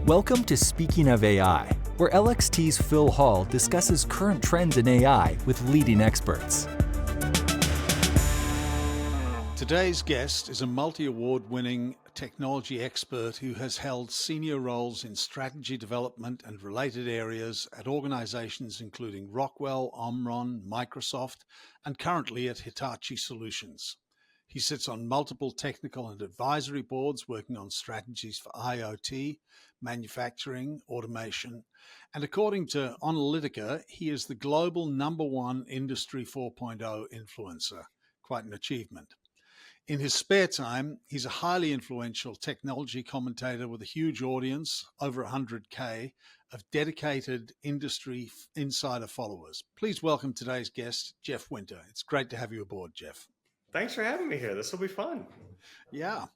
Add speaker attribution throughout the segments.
Speaker 1: Welcome to Speaking of AI, where LXT's Phil Hall discusses current trends in AI with leading experts.
Speaker 2: Today's guest is a multi-award-winning technology expert who has held senior roles in strategy development and related areas at organizations including Rockwell, Omron, Microsoft, and currently at Hitachi Solutions. He sits on multiple technical and advisory boards working on strategies for IoT, manufacturing, automation, and according to Analytica, he is the global #1 Industry 4.0 influencer. Quite an achievement. In his spare time, he's a highly influential technology commentator with a huge audience, over 100K, of dedicated industry insider followers. Please welcome today's guest, Jeff Winter. It's great to have you aboard, Jeff.
Speaker 3: Thanks for having me here. This will be fun.
Speaker 2: Yeah.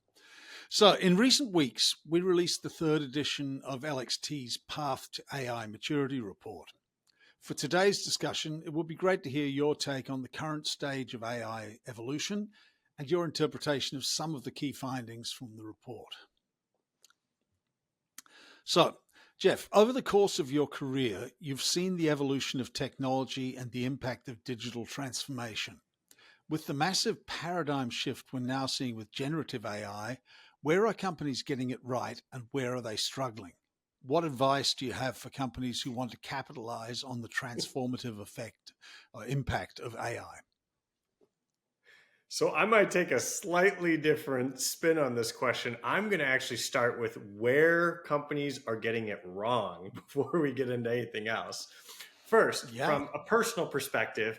Speaker 2: So in recent weeks, we released the third edition of LXT's Path to AI Maturity Report. For today's discussion, it would be great to hear your take on the current stage of AI evolution and your interpretation of some of the key findings from the report. So, Jeff, over the course of your career, you've seen the evolution of technology and the impact of digital transformation. With the massive paradigm shift we're now seeing with generative AI, where are companies getting it right and where are they struggling? What advice do you have for companies who want to capitalize on the transformative effect or impact of AI?
Speaker 3: So I might take a slightly different spin on this question. I'm going to actually start with where companies are getting it wrong before we get into anything else. First, from a personal perspective,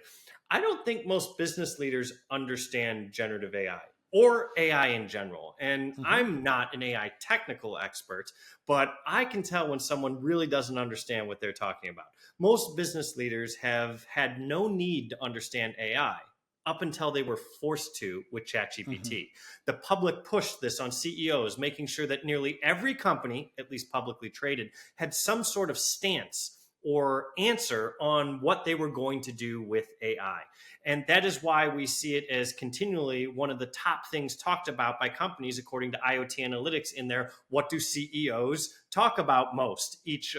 Speaker 3: I don't think most business leaders understand generative AI or AI in general. And I'm not an AI technical expert, but I can tell when someone really doesn't understand what they're talking about. Most business leaders have had no need to understand AI up until they were forced to with ChatGPT. The public pushed this on CEOs, making sure that nearly every company, at least publicly traded, had some sort of stance or answer on what they were going to do with AI. And that is why we see it as continually one of the top things talked about by companies, according to IoT Analytics in their what do CEOs talk about most each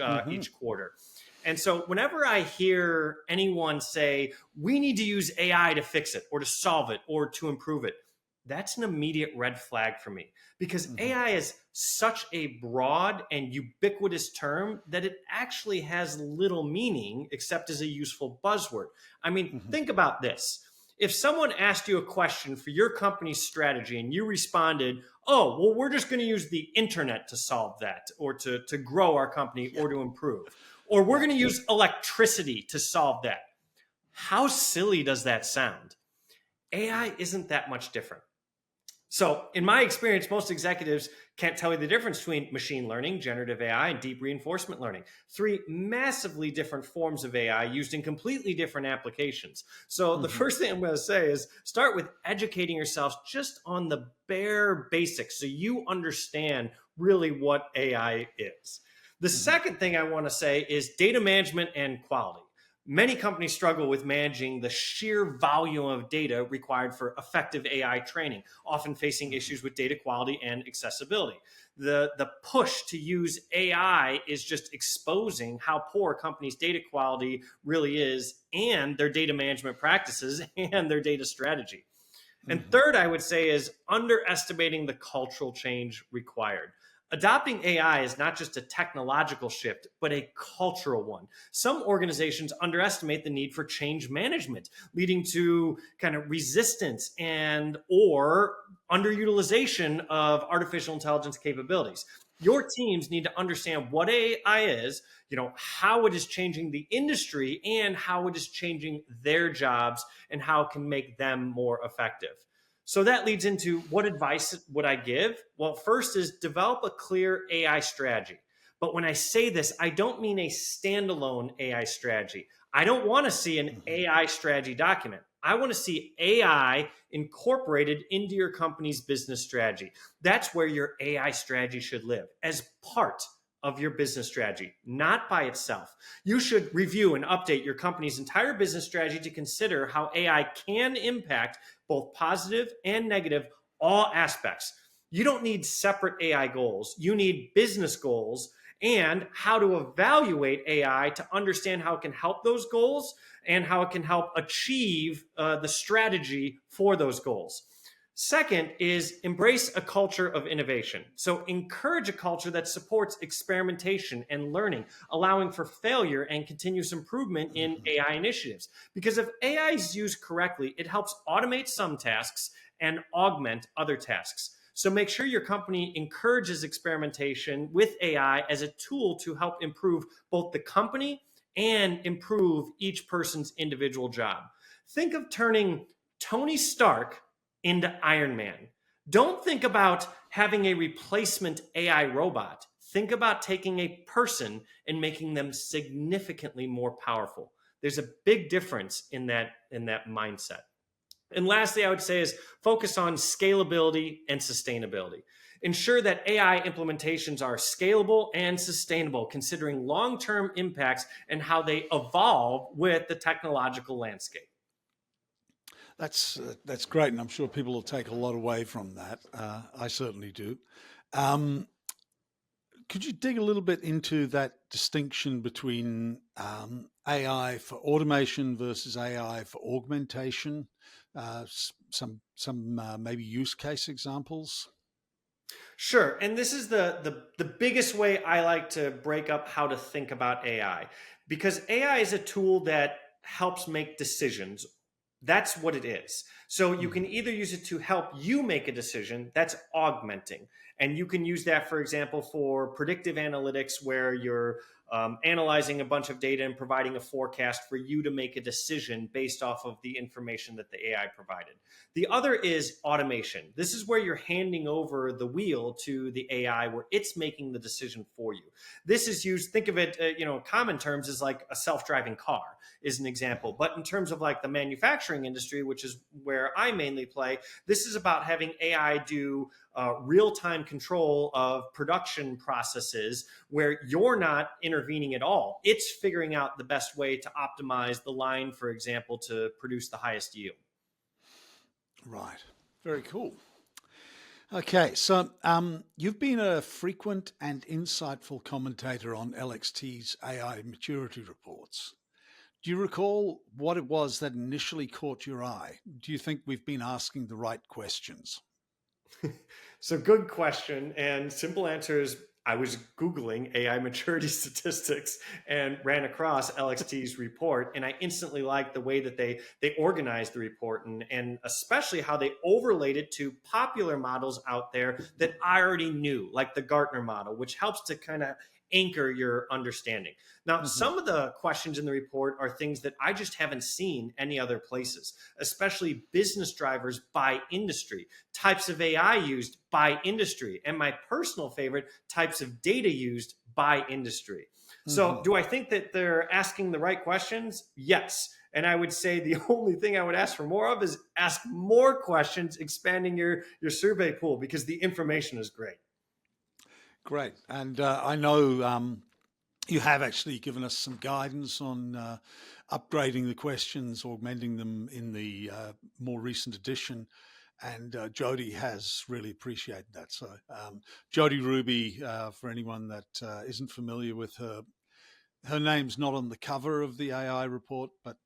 Speaker 3: quarter. And so whenever I hear anyone say, we need to use AI to fix it or to solve it or to improve it, that's an immediate red flag for me, because AI is such a broad and ubiquitous term that it actually has little meaning except as a useful buzzword. I mean, think about this. If someone asked you a question for your company's strategy and you responded, oh, well, we're just going to use the internet to solve that or to grow our company or to improve, or we're going to use electricity to solve that. How silly does that sound? AI isn't that much different. So in my experience, most executives can't tell you the difference between machine learning, generative AI, and deep reinforcement learning. Three massively different forms of AI used in completely different applications. So the first thing I'm going to say is start with educating yourselves just on the bare basics so you understand really what AI is. The second thing I want to say is data management and quality. Many companies struggle with managing the sheer volume of data required for effective AI training, often facing issues with data quality and accessibility. The push to use AI is just exposing how poor companies' data quality really is, and their data management practices and their data strategy. And third, I would say, is underestimating the cultural change required. Adopting AI is not just a technological shift, but a cultural one. Some organizations underestimate the need for change management, leading to kind of resistance and or underutilization of artificial intelligence capabilities. Your teams need to understand what AI is, how it is changing the industry and how it is changing their jobs and how it can make them more effective. So that leads into what advice would I give? Well, first is develop a clear AI strategy. But when I say this, I don't mean a standalone AI strategy. I don't want to see an AI strategy document. I want to see AI incorporated into your company's business strategy. That's where your AI strategy should live, as part of your business strategy, not by itself. You should review and update your company's entire business strategy to consider how AI can impact both positive and negative, all aspects. You don't need separate AI goals. You need business goals and how to evaluate AI to understand how it can help those goals and how it can help achieve the strategy for those goals. Second is embrace a culture of innovation. So encourage a culture that supports experimentation and learning, allowing for failure and continuous improvement in AI initiatives. Because if AI is used correctly, it helps automate some tasks and augment other tasks. So make sure your company encourages experimentation with AI as a tool to help improve both the company and improve each person's individual job. Think of turning Tony Stark into Iron Man. Don't think about having a replacement AI robot. Think about taking a person and making them significantly more powerful. There's a big difference in that mindset. And lastly, I would say is focus on scalability and sustainability. Ensure that AI implementations are scalable and sustainable, considering long-term impacts and how they evolve with the technological landscape.
Speaker 2: That's great, and I'm sure people will take a lot away from that. I certainly do. Could you dig a little bit into that distinction between AI for automation versus AI for augmentation? Some maybe use case examples.
Speaker 3: Sure, and this is the biggest way I like to break up how to think about AI, because AI is a tool that helps make decisions. That's what it is. So you can either use it to help you make a decision, that's augmenting. And you can use that, for example, for predictive analytics, where you're analyzing a bunch of data and providing a forecast for you to make a decision based off of the information that the AI provided. The other is automation. This is where you're handing over the wheel to the AI, where it's making the decision for you. This is used, think of it, common terms, as like a self-driving car is an example. But in terms of like the manufacturing industry, which is where I mainly play, this is about having AI do real-time control of production processes where you're not intervening at all. It's figuring out the best way to optimize the line, for example, to produce the highest yield.
Speaker 2: Right. Very cool. Okay, so you've been a frequent and insightful commentator on LXT's AI maturity reports. Do you recall what it was that initially caught your eye? Do you think we've been asking the right questions?
Speaker 3: So good question. And simple answer is I was Googling AI maturity statistics and ran across LXT's report. And I instantly liked the way that they organized the report, and especially how they overlaid it to popular models out there that I already knew, like the Gartner model, which helps to kind of anchor your understanding. Now, some of the questions in the report are things that I just haven't seen any other places, especially business drivers by industry, types of AI used by industry, and my personal favorite, types of data used by industry. So do I think that they're asking the right questions? Yes. And I would say the only thing I would ask for more of is ask more questions, expanding your survey pool, because the information is great.
Speaker 2: Great. And I know you have actually given us some guidance on upgrading the questions, augmenting them in the more recent edition. And Jody has really appreciated that. So Jody Ruby, for anyone that isn't familiar with her, her name's not on the cover of the AI report, but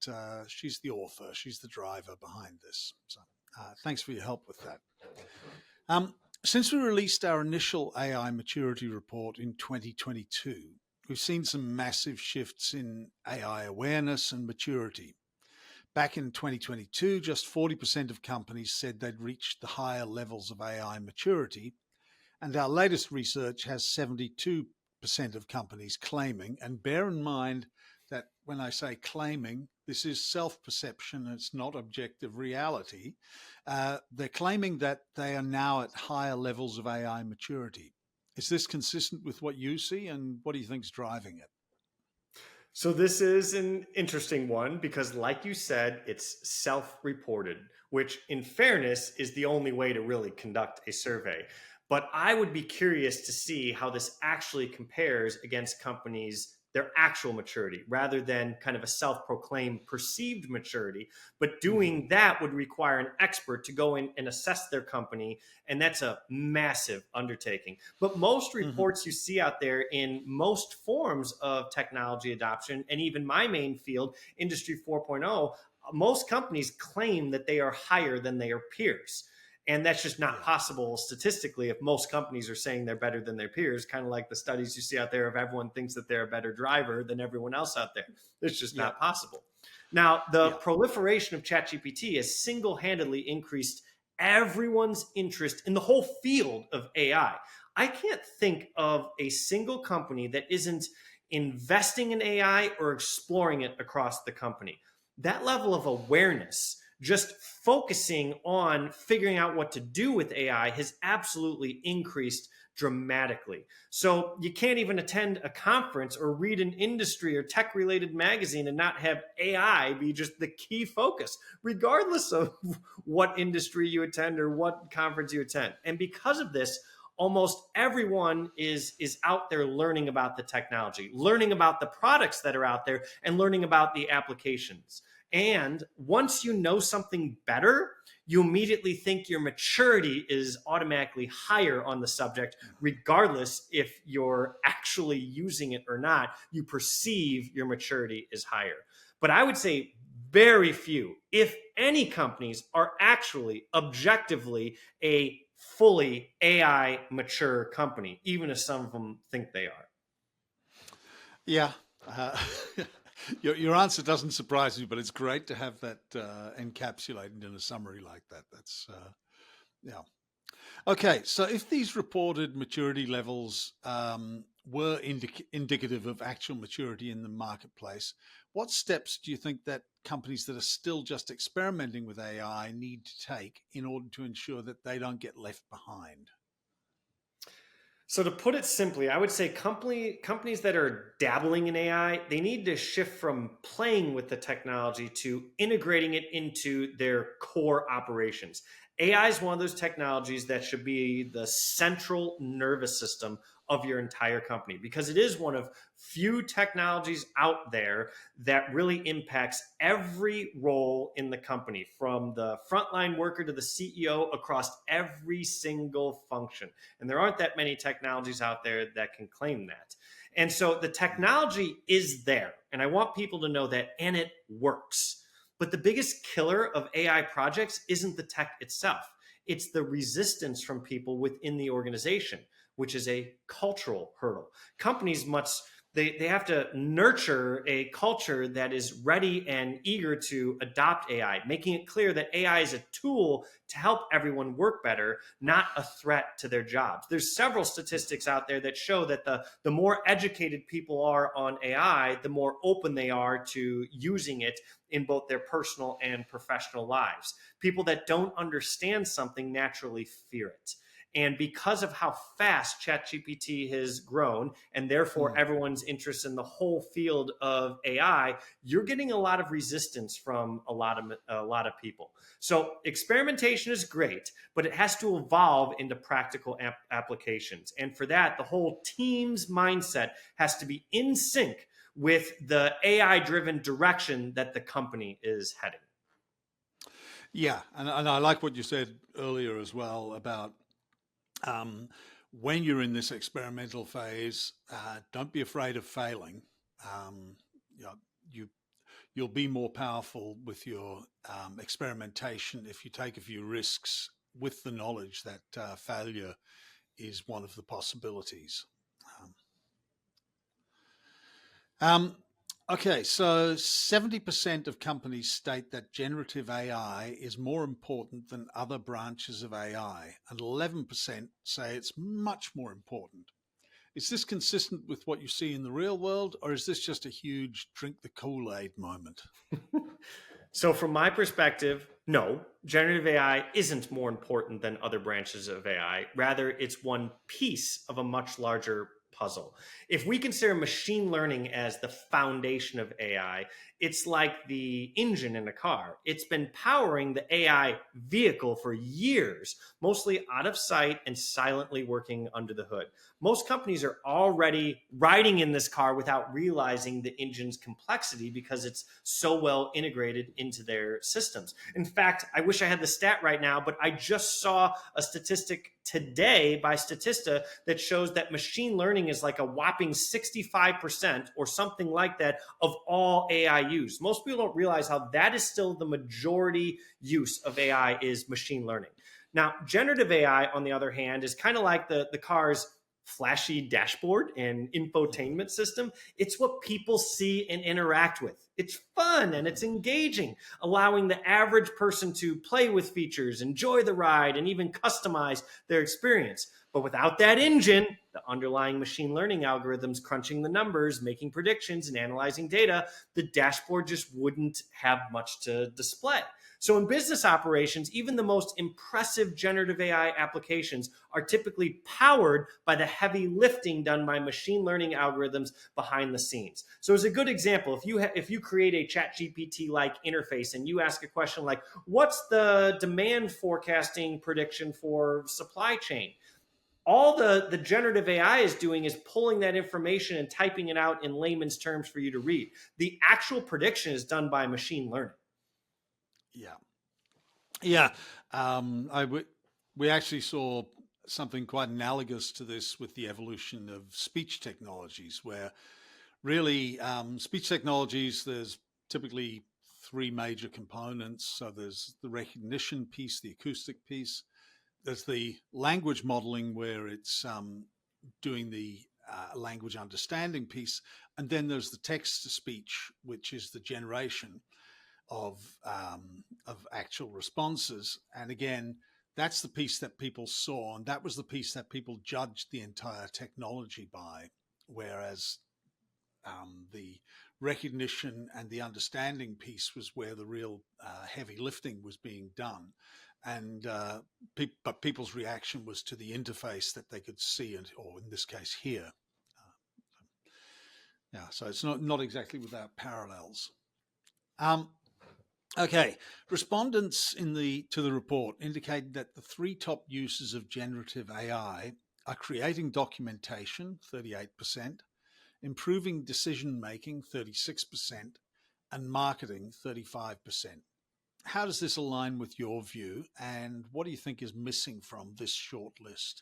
Speaker 2: she's the author. She's the driver behind this. So thanks for your help with that. Since we released our initial AI maturity report in 2022, we've seen some massive shifts in AI awareness and maturity. Back in 2022, just 40% of companies said they'd reached the higher levels of AI maturity, and our latest research has 72% of companies claiming, and bear in mind that when I say claiming, this is self-perception, it's not objective reality. They're claiming that they are now at higher levels of AI maturity. Is this consistent with what you see, and what do you think is driving it?
Speaker 3: So this is an interesting one because, like you said, it's self-reported, which in fairness is the only way to really conduct a survey. But I would be curious to see how this actually compares against companies their actual maturity rather than kind of a self-proclaimed perceived maturity. But doing that would require an expert to go in and assess their company. And that's a massive undertaking. But most reports you see out there in most forms of technology adoption, and even my main field, Industry 4.0, most companies claim that they are higher than their peers. And that's just not possible statistically if most companies are saying they're better than their peers, kind of like the studies you see out there of everyone thinks that they're a better driver than everyone else out there. It's just not possible. Now, the proliferation of ChatGPT has single-handedly increased everyone's interest in the whole field of AI. I can't think of a single company that isn't investing in AI or exploring it across the company. That level of awareness, just focusing on figuring out what to do with AI, has absolutely increased dramatically. So you can't even attend a conference or read an industry or tech related magazine and not have AI be just the key focus, regardless of what industry you attend or what conference you attend. And because of this, almost everyone is out there learning about the technology, learning about the products that are out there, and learning about the applications. And once you know something better, you immediately think your maturity is automatically higher on the subject, regardless if you're actually using it or not. You perceive your maturity is higher. But I would say very few, if any, companies are actually objectively a fully AI mature company, even if some of them think they are.
Speaker 2: Yeah. Your answer doesn't surprise me, but it's great to have that encapsulated in a summary like that. That's, yeah. Okay, so if these reported maturity levels were indicative of actual maturity in the marketplace, what steps do you think that companies that are still just experimenting with AI need to take in order to ensure that they don't get left behind?
Speaker 3: So to put it simply, I would say companies that are dabbling in AI, they need to shift from playing with the technology to integrating it into their core operations. AI is one of those technologies that should be the central nervous system of your entire company, because it is one of few technologies out there that really impacts every role in the company, from the frontline worker to the CEO, across every single function. And there aren't that many technologies out there that can claim that. And so the technology is there, and I want people to know that, and it works. But the biggest killer of AI projects isn't the tech itself. It's the resistance from people within the organization, which is a cultural hurdle. Companies they have to nurture a culture that is ready and eager to adopt AI, making it clear that AI is a tool to help everyone work better, not a threat to their jobs. There's several statistics out there that show that the more educated people are on AI, the more open they are to using it in both their personal and professional lives. People that don't understand something naturally fear it. And because of how fast ChatGPT has grown, and therefore everyone's interest in the whole field of AI, you're getting a lot of resistance from a lot of people. So experimentation is great, but it has to evolve into practical applications. And for that, the whole team's mindset has to be in sync with the AI-driven direction that the company is heading.
Speaker 2: Yeah, and I like what you said earlier as well about when you're in this experimental phase, don't be afraid of failing. You'll be more powerful with your experimentation if you take a few risks with the knowledge that failure is one of the possibilities. Okay, so 70% of companies state that generative AI is more important than other branches of AI, and 11% say it's much more important. Is this consistent with what you see in the real world, or is this just a huge drink the Kool-Aid moment?
Speaker 3: So from my perspective, no, generative AI isn't more important than other branches of AI. Rather, it's one piece of a much larger puzzle. If we consider machine learning as the foundation of AI, it's like the engine in a car. It's been powering the AI vehicle for years, mostly out of sight and silently working under the hood. Most companies are already riding in this car without realizing the engine's complexity because it's so well integrated into their systems. In fact, I wish I had the stat right now, but I just saw a statistic today by Statista that shows that machine learning is like a whopping 65% or something like that of all AI use. Most people don't realize how that is still the majority use of AI is machine learning. Now, generative AI, on the other hand, is kind of like the car's flashy dashboard and infotainment system. It's what people see and interact with. It's fun and it's engaging, allowing the average person to play with features, enjoy the ride, and even customize their experience. But without that engine, the underlying machine learning algorithms crunching the numbers, making predictions, and analyzing data, the dashboard just wouldn't have much to display. So in business operations, even the most impressive generative AI applications are typically powered by the heavy lifting done by machine learning algorithms behind the scenes. So as a good example, if you create a ChatGPT-like interface and you ask a question like, what's the demand forecasting prediction for supply chain? All the generative AI is doing is pulling that information and typing it out in layman's terms for you to read. The actual prediction is done by machine learning.
Speaker 2: Yeah. We actually saw something quite analogous to this with the evolution of speech technologies, where really speech technologies, there's typically three major components. So there's the recognition piece, the acoustic piece. There's the language modeling, where it's doing the language understanding piece. And then there's the text to speech, which is the generation of actual responses. And again, that's the piece that people saw, and that was the piece that people judged the entire technology by, whereas the recognition and the understanding piece was where the real heavy lifting was being done. And but people's reaction was to the interface that they could see, or in this case, hear. So it's not exactly without parallels. Okay, respondents to the report indicated that the three top uses of generative AI are creating documentation, 38%, improving decision-making, 36%, and marketing, 35%. How does this align with your view, and what do you think is missing from this short list?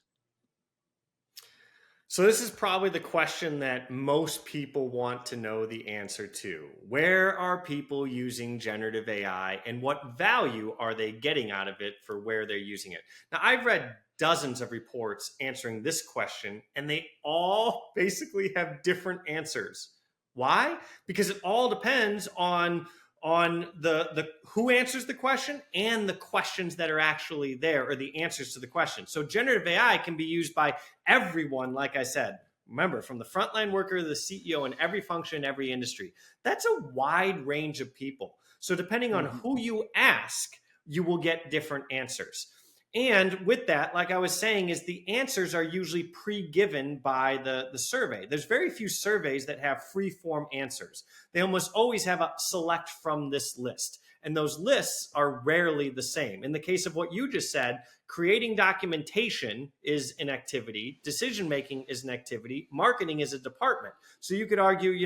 Speaker 3: So this is probably the question that most people want to know the answer to. Where are people using generative AI, and what value are they getting out of it for where they're using it? Now, I've read dozens of reports answering this question, and they all basically have different answers. Why? Because it all depends on the who answers the question and the questions that are actually there, or the answers to the question. So generative AI can be used by everyone, like I said. Remember, from the frontline worker to the CEO in every function, every industry. That's a wide range of people. So depending on who you ask, you will get different answers. And with that, like I was saying, is the answers are usually pre-given by the survey. There's very few surveys that have free-form answers. They almost always have a select from this list. And those lists are rarely the same. In the case of what you just said, creating documentation is an activity, decision-making is an activity, marketing is a department. So you could argue,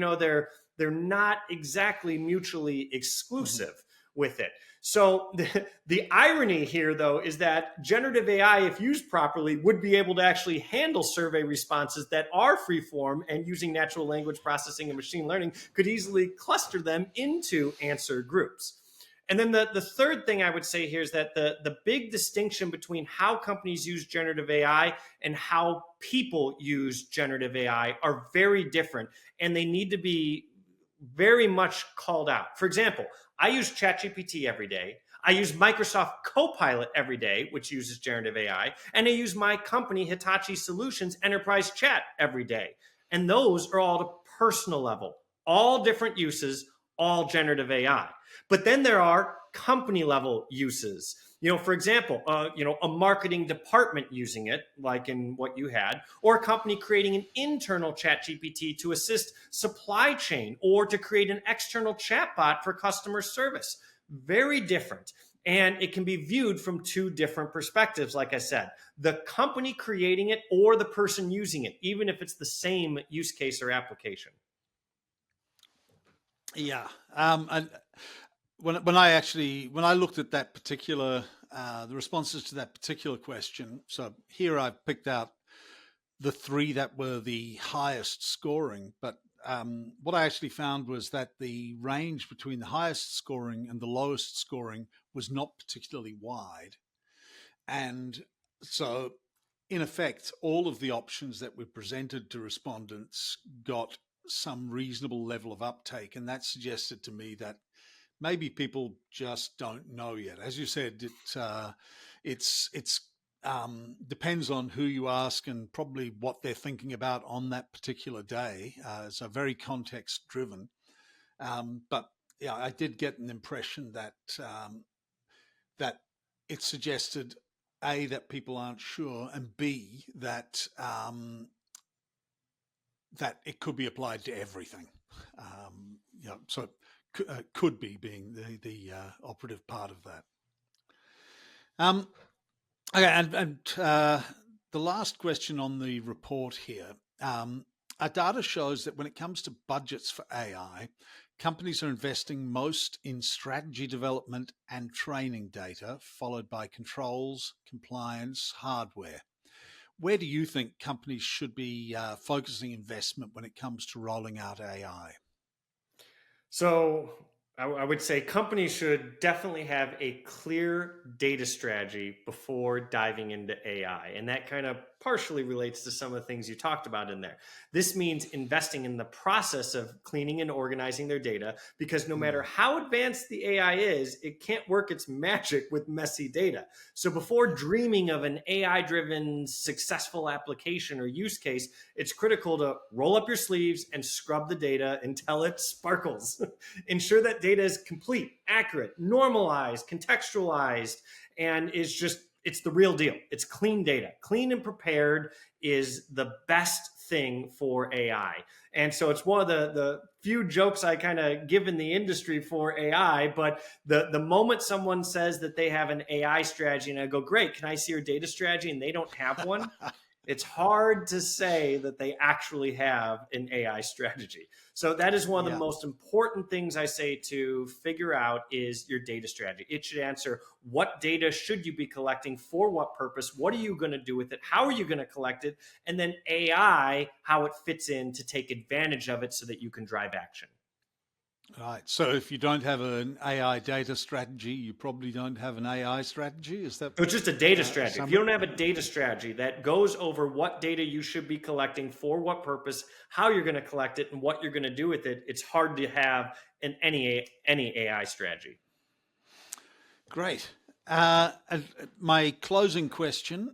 Speaker 3: they're not exactly mutually exclusive with it. So the irony here, though, is that generative AI, if used properly, would be able to actually handle survey responses that are freeform, and using natural language processing and machine learning could easily cluster them into answer groups. And then the third thing I would say here is that the big distinction between how companies use generative AI and how people use generative AI are very different, and they need to be very much called out. For example, I use ChatGPT every day. I use Microsoft Copilot every day, which uses generative AI. And I use my company, Hitachi Solutions Enterprise Chat every day. And those are all at a personal level, all different uses, all generative AI. But then there are company level uses. For example, a marketing department using it, like in what you had, or a company creating an internal chat GPT to assist supply chain or to create an external chatbot for customer service. Very different. And it can be viewed from two different perspectives, like I said, the company creating it or the person using it, even if it's the same use case or application.
Speaker 2: Yeah. And when I looked at that particular, the responses to that particular question, so here I've picked out the three that were the highest scoring, but what I actually found was that the range between the highest scoring and the lowest scoring was not particularly wide. And so, in effect, all of the options that were presented to respondents got some reasonable level of uptake. And that suggested to me that maybe people just don't know yet. As you said, it's depends on who you ask and probably what they're thinking about on that particular day. So very context driven. But yeah, I did get an impression that that it suggested A, that people aren't sure, and B, that that it could be applied to everything. So could be being the operative part of that. Okay, and the last question on the report here. Our data shows that when it comes to budgets for AI, companies are investing most in strategy development and training data, followed by controls, compliance, hardware. Where do you think companies should be focusing investment when it comes to rolling out AI?
Speaker 3: So I would say companies should definitely have a clear data strategy before diving into AI. And that kind of partially relates to some of the things you talked about in there. This means investing in the process of cleaning and organizing their data, because no matter how advanced the AI is, it can't work its magic with messy data. So before dreaming of an AI-driven successful application or use case, it's critical to roll up your sleeves and scrub the data until it sparkles. Ensure that data is complete, accurate, normalized, contextualized, and it's the real deal. It's clean data. Clean and prepared is the best thing for AI. And so it's one of the few jokes I kind of give in the industry for AI. But the moment someone says that they have an AI strategy and I go, great, can I see your data strategy? And they don't have one. It's hard to say that they actually have an AI strategy. So that is one of the most important things I say to figure out is your data strategy. It should answer what data should you be collecting, for what purpose, what are you going to do with it, how are you going to collect it, and then AI, how it fits in to take advantage of it so that you can drive action.
Speaker 2: Right. So if you don't have an AI data strategy, you probably don't have an AI strategy. Is that?
Speaker 3: So it's just a data strategy. If you don't have a data strategy that goes over what data you should be collecting, for what purpose, how you're going to collect it, and what you're going to do with it, it's hard to have any AI strategy.
Speaker 2: Great. My closing question.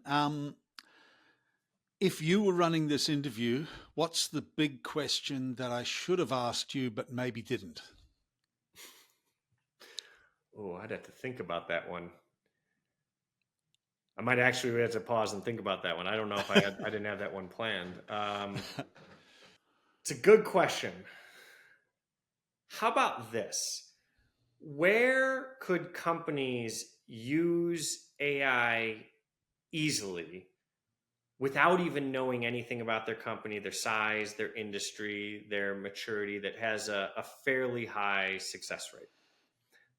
Speaker 2: If you were running this interview, what's the big question that I should have asked you but maybe didn't?
Speaker 3: Oh, I'd have to think about that one. I might actually have to pause and think about that one. I don't know if I didn't have that one planned. It's a good question. How about this? Where could companies use AI easily without even knowing anything about their company, their size, their industry, their maturity, that has a fairly high success rate?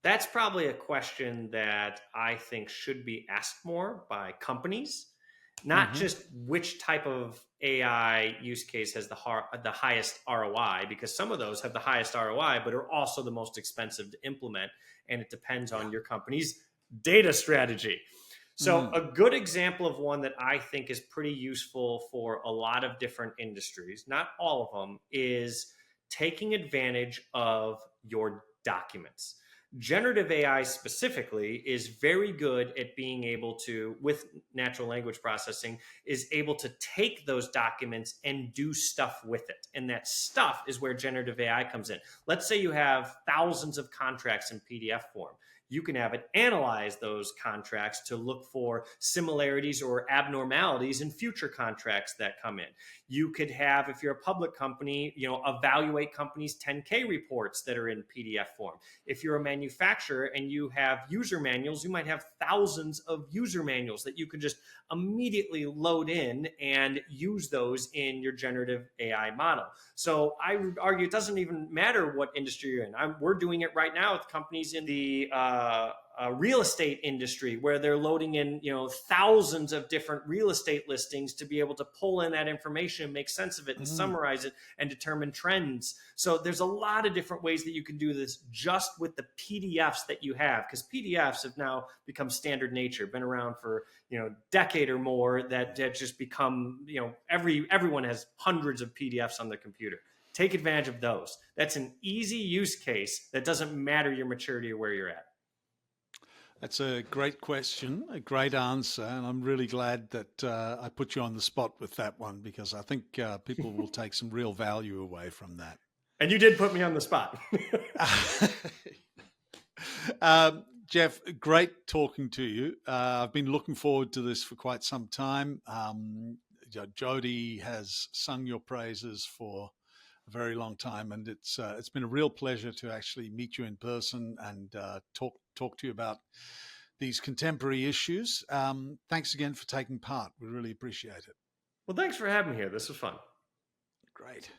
Speaker 3: That's probably a question that I think should be asked more by companies, not just which type of AI use case has the highest ROI, because some of those have the highest ROI, but are also the most expensive to implement. And it depends on your company's data strategy. So a good example of one that I think is pretty useful for a lot of different industries, not all of them, is taking advantage of your documents. Generative AI specifically is very good at being able to, with natural language processing, is able to take those documents and do stuff with it. And that stuff is where generative AI comes in. Let's say you have thousands of contracts in PDF form. you can have it analyze those contracts to look for similarities or abnormalities in future contracts that come in. You could have, if you're a public company, evaluate companies' 10K reports that are in PDF form. If you're a manufacturer and you have user manuals, you might have thousands of user manuals that you could just immediately load in and use those in your generative AI model. So I would argue it doesn't even matter what industry you're in. We're doing it right now with companies in the real estate industry, where they're loading in thousands of different real estate listings to be able to pull in that information, make sense of it, and summarize it and determine trends. So there's a lot of different ways that you can do this just with the PDFs that you have, because PDFs have now become standard nature, been around for decade or more, that just become everyone has hundreds of PDFs on their computer. Take advantage of those. That's an easy use case that doesn't matter your maturity or where you're at.
Speaker 2: That's a great question, a great answer, and I'm really glad that I put you on the spot with that one, because I think people will take some real value away from that.
Speaker 3: And you did put me on the spot.
Speaker 2: Jeff, great talking to you. I've been looking forward to this for quite some time. Jody has sung your praises for a very long time, and it's been a real pleasure to actually meet you in person and talk to you about these contemporary issues. Thanks again for taking part. We really appreciate it.
Speaker 3: Well, thanks for having me here. This was fun.
Speaker 2: Great.